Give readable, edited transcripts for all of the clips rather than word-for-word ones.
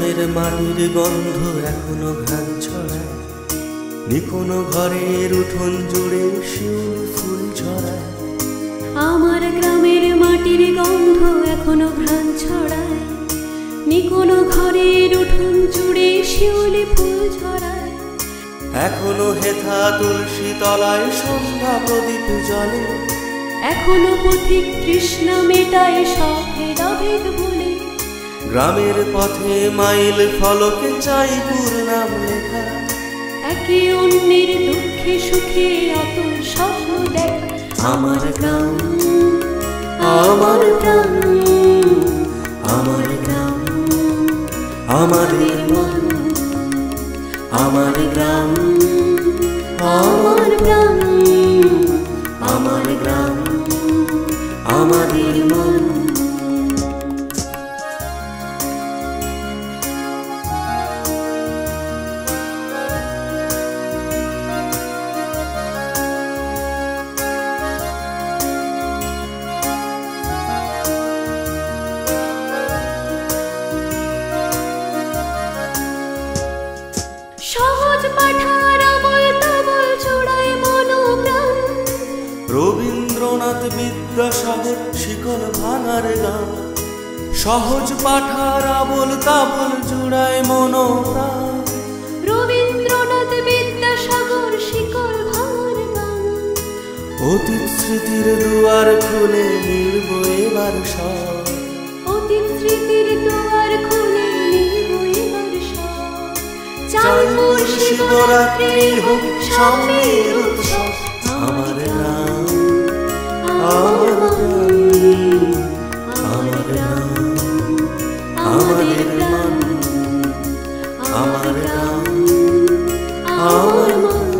গ্রামের মাটির গন্ধ এখনো ঘ্রাণ ছড়ায়, নিকোনো ঘরের উঠোন জুড়ে শিউলি ফুল ছড়ায়। আমার গ্রামের মাটির গন্ধ এখনো ঘ্রাণ ছড়ায়, নিকোনো ঘরের উঠোন জুড়ে শিউলি ফুল ছড়ায়। এখনো হেথা তুলসী তলায় সন্ধ্যা প্রদীপ জ্বলে, এখনো পথিক তৃষ্ণা মেটায় সব ভেদাভেদ ভুলে। গ্রামের পথে মাইল ফলকে চাই নাম লেখা, একে অন্যের দুঃখে সুখে অতুল স্বপ্ন দেখা। আমার গ্রাম, আমার গ্রাম, আমার গ্রাম, আমাদের মন। আমার গ্রাম, আমার গ্রাম, আমার গ্রাম, আমাদের মন। সহজ পাঠার আমল তাবল চূড়ায় মনোপ্রাণ, রবীন্দ্রনাথ বিদ্যাসাগর শিকল ভাঙার গান। সহজ পাঠার আবল তাবল জুড়ায় মনোপ্রাণ, রবীন্দ্রনাথ বিদ্যাসাগর শিকল ভাঙার গান। অতীত স্মৃতির দুয়ার খুলে মিলব এবার সব, অতীত স্মৃতির দুয়ার খুলে নিব এবার সব। চাইবো শিবরাত্রি হোক সামনের উৎসব। আমার গ্রাম, আমার গ্রাম, আমার গ্রাম, আমাদের মন। আমার গ্রাম, আমার মন,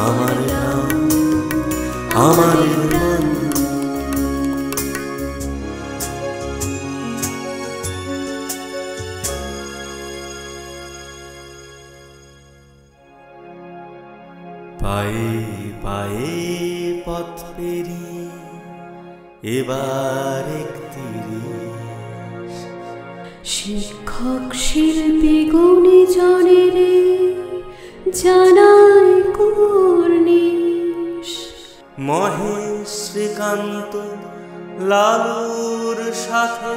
আমার গ্রাম, আমাদের মন। পায়ে পায়ে পথ পেরিয়ে এবার 31, শিক্ষক শিল্পী গুণীজনের জানায় কুর্নিশ। মহেশ শ্রীকান্ত লালুর সাথে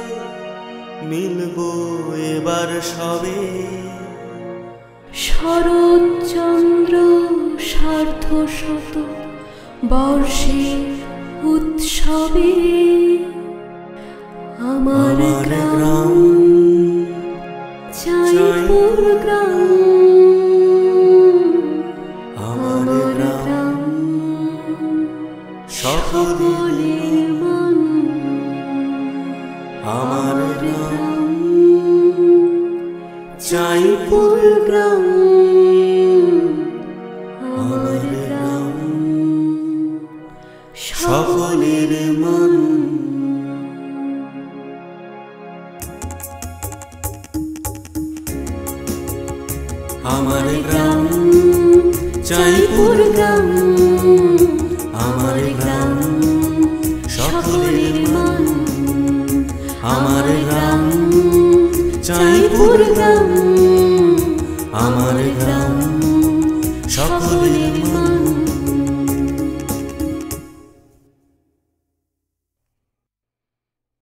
মিলব এবার সবে, শরৎচন্দ্র সার্ধশত বর্ষে উৎসবে। আমার গ্রাম, জয়পুর গ্রাম, আমার গ্রাম, সকলের মন। আমার গ্রাম, জয়পুর গ্রাম, আমার গ্রাম, সকলের মন। আমার গ্রাম, জয়পুর গ্রাম, আমার গ্রাম, সকলের মন। আমার গ্রাম, জয়পুর গ্রাম, আমার গ্রাম,